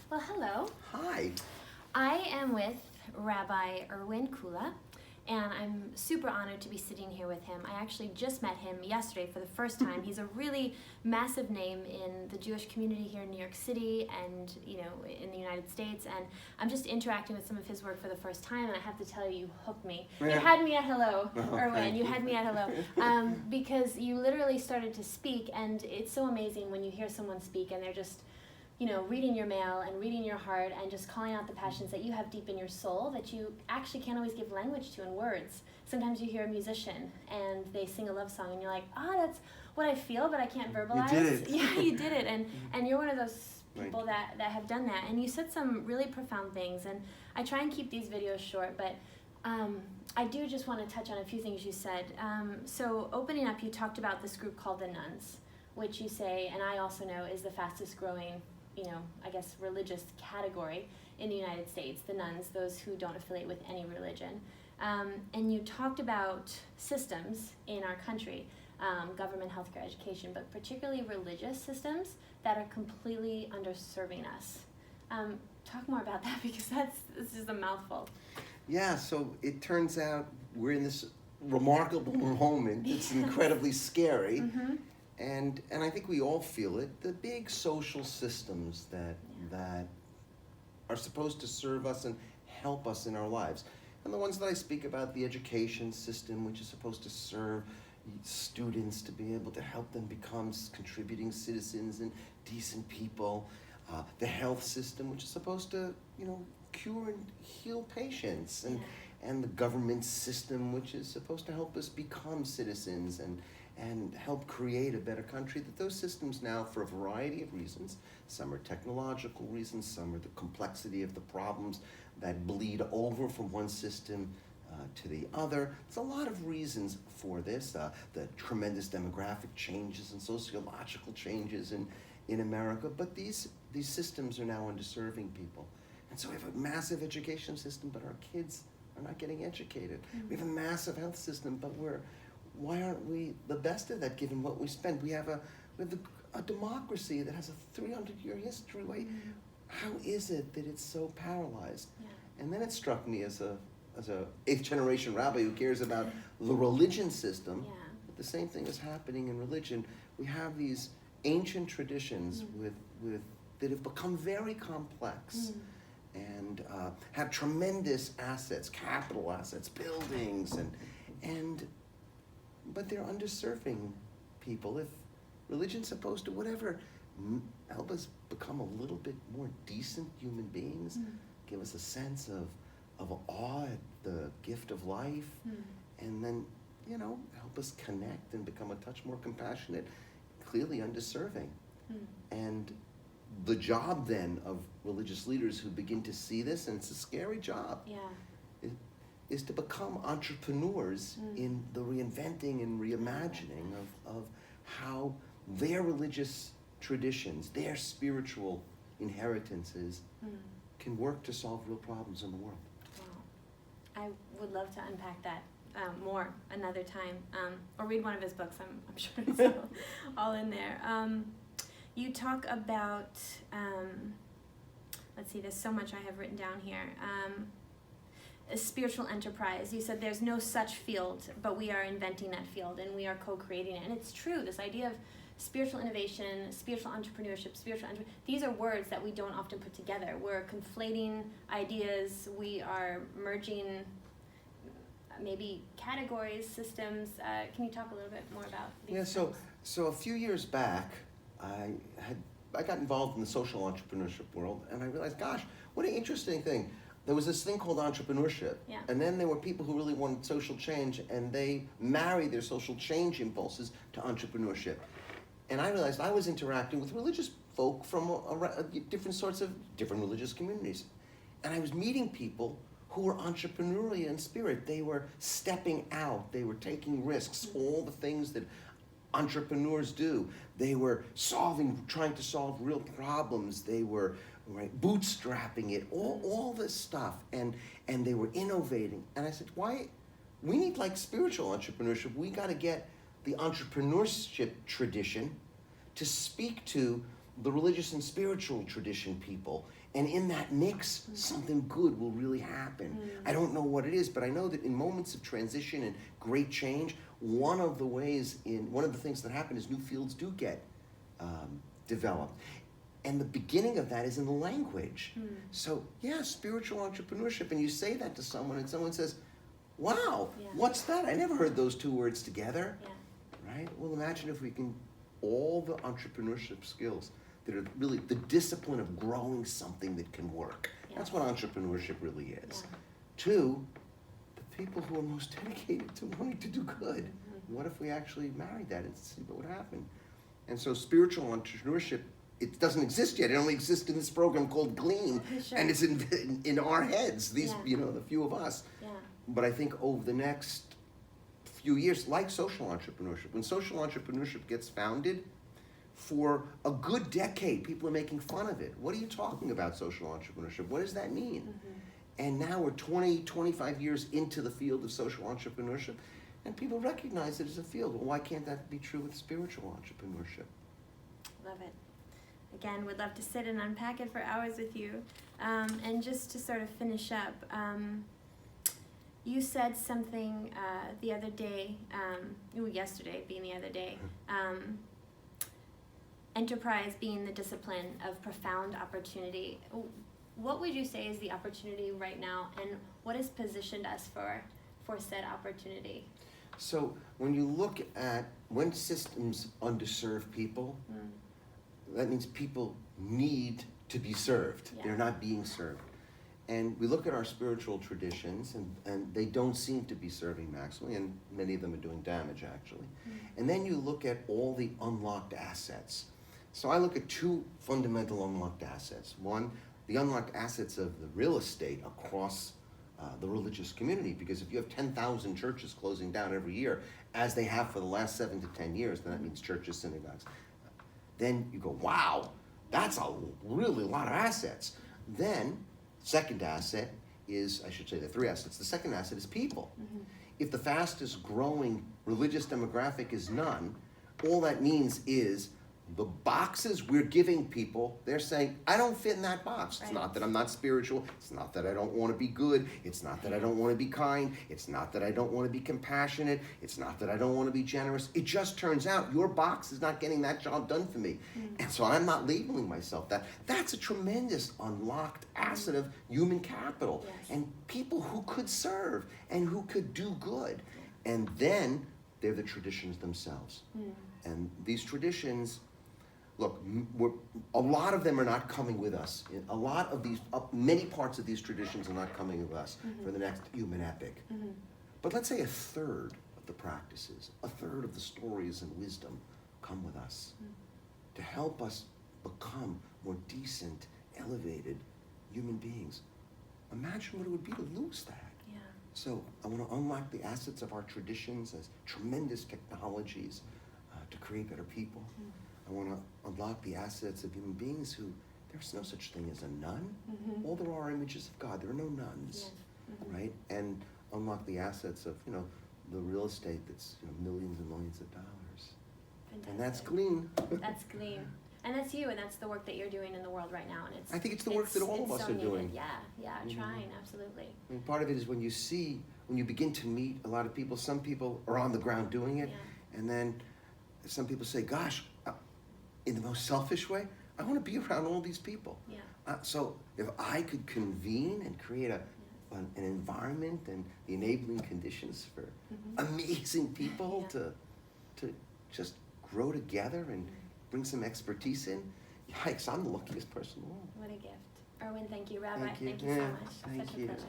Well, hello. Hi. I am with Rabbi Irwin Kula, and I'm super honored to be sitting here with him. I actually just met him yesterday for the first time. He's a really massive name in the Jewish community here in New York City and, in the United States, and I'm just interacting with some of his work for the first time, and I have to tell you, you hooked me. You had me at hello, Irwin. You had me at hello, because you literally started to speak, and it's so amazing when you hear someone speak and they're just reading your mail and reading your heart and just calling out the passions that you have deep in your soul that you actually can't always give language to in words. Sometimes you hear a musician and they sing a love song and you're like, that's what I feel, but I can't verbalize. You did it. Yeah, you did it. And you're one of those people that have done that. And you said some really profound things. And I try and keep these videos short, but I do just want to touch on a few things you said. So opening up, you talked about this group called the Nuns, which you say, and I also know, is the fastest growing religious category in the United States, the nuns, those who don't affiliate with any religion. And you talked about systems in our country, government, healthcare, education, but particularly religious systems that are completely underserving us. Talk more about that, because this is a mouthful. Yeah, so it turns out we're in this remarkable moment. It's incredibly scary. Mm-hmm. And I think we all feel it. The big social systems that are supposed to serve us and help us in our lives. And the ones that I speak about, the education system, which is supposed to serve students to be able to help them become contributing citizens and decent people. The health system, which is supposed to, cure and heal patients. And the government system, which is supposed to help us become citizens and help create a better country. That those systems now, for a variety of reasons, some are technological reasons, some are the complexity of the problems that bleed over from one system to the other. There's a lot of reasons for this, the tremendous demographic changes and sociological changes in America, but these systems are now underserving people. And so we have a massive education system, but our kids are not getting educated. Mm-hmm. We have a massive health system, but why aren't we the best of that given what we spend? We have a democracy that has a 300-year history. Mm-hmm. How is it that it's so paralyzed? Yeah. And then it struck me as a 8th generation rabbi who cares about the religion system. Yeah. But the same thing is happening in religion. We have these ancient traditions with that have become very complex. And have tremendous assets, capital assets, buildings, but they're underserving people. If religion's supposed to help us become a little bit more decent human beings, give us a sense of awe at the gift of life, and then help us connect and become a touch more compassionate, clearly underserving. And the job then of religious leaders who begin to see this, and it's a scary job, is to become entrepreneurs in the reinventing and reimagining of how their religious traditions, their spiritual inheritances can work to solve real problems in the world. Wow. I would love to unpack that more another time, or read one of his books. I'm sure it's all in there. You talk about, let's see, there's so much I have written down here. A spiritual enterprise. You said there's no such field, but we are inventing that field and we are co-creating it. And it's true, this idea of spiritual innovation, spiritual entrepreneurship, these are words that we don't often put together. We're conflating ideas, we are merging maybe categories, systems. Can you talk a little bit more about these things? So a few years back, I got involved in the social entrepreneurship world, and I realized, gosh, what an interesting thing. There was this thing called entrepreneurship, and then there were people who really wanted social change, and they married their social change impulses to entrepreneurship. And I realized I was interacting with religious folk from different religious communities. And I was meeting people who were entrepreneurial in spirit. They were stepping out, they were taking risks, all the things that entrepreneurs do. They were trying to solve real problems. They were bootstrapping it, all this stuff, and they were innovating. And I said, why? We need spiritual entrepreneurship. We got to get the entrepreneurship tradition to speak to the religious and spiritual tradition people. And in that mix, something good will really happen. I don't know what it is, but I know that in moments of transition and great change, one of the things that happen is new fields do get developed. And the beginning of that is in the language. So yeah, spiritual entrepreneurship, and you say that to someone and someone says, wow, what's that? I never heard those two words together. Right? Well, imagine if we can, all the entrepreneurship skills that are really the discipline of growing something that can work. That's what entrepreneurship really is. Two, the people who are most dedicated to wanting to do good. What if we actually married that and see what would happen? And so spiritual entrepreneurship, it doesn't exist yet. It only exists in this program called Glean, and it's in our heads, these, the few of us. But I think over the next few years, like social entrepreneurship, when social entrepreneurship gets founded, for a good decade, people are making fun of it. What are you talking about, social entrepreneurship? What does that mean? And now we're 20, 25 years into the field of social entrepreneurship, and people recognize it as a field. Well, why can't that be true with spiritual entrepreneurship? Love it. Again, would love to sit and unpack it for hours with you. And just to sort of finish up, you said something the other day, yesterday being the other day, enterprise being the discipline of profound opportunity. What would you say is the opportunity right now, and what has positioned us for said opportunity? So when you look at when systems underserve people, that means people need to be served. They're not being served. And we look at our spiritual traditions, and they don't seem to be serving maximally, and many of them are doing damage, actually. And then you look at all the unlocked assets. So I look at two fundamental unlocked assets. One, the unlocked assets of the real estate across the religious community, because if you have 10,000 churches closing down every year, as they have for the last 7 to 10 years, then that means churches, synagogues. Then you go, wow, that's a really lot of assets. Then, second asset is, I should say there are three assets. The second asset is people. If the fastest growing religious demographic is none, all that means is the boxes we're giving people, they're saying, I don't fit in that box. It's not that I'm not spiritual. It's not that I don't want to be good. It's not that I don't want to be kind. It's not that I don't want to be compassionate. It's not that I don't want to be generous. It just turns out your box is not getting that job done for me. And so I'm not labeling myself that. That's a tremendous unlocked asset of human capital and people who could serve and who could do good. And then they're the traditions themselves. And these traditions, look, a lot of them are not coming with us. A lot of these, many parts of these traditions are not coming with us for the next human epic. But let's say a third of the practices, a third of the stories and wisdom come with us to help us become more decent, elevated human beings. Imagine what it would be to lose that. So I want to unlock the assets of our traditions as tremendous technologies to create better people. I want to unlock the assets of human beings who, there's no such thing as a nun. All there are images of God. There are no nuns, right? And unlock the assets of, the real estate that's millions and millions of dollars. Fantastic. And that's Glean. That's Glean. And that's you, and that's the work that you're doing in the world right now. And I think it's the work that all of us are doing. Trying, absolutely. And part of it is when you begin to meet a lot of people, some people are on the ground doing it, and then some people say, gosh, in the most selfish way, I want to be around all these people. So if I could convene and create an environment and the enabling conditions for amazing people to just grow together and bring some expertise in, yikes, I'm the luckiest person in the world. What a gift. Irwin, thank you. Rabbi, thank you so much. Thank Such you. a pleasure.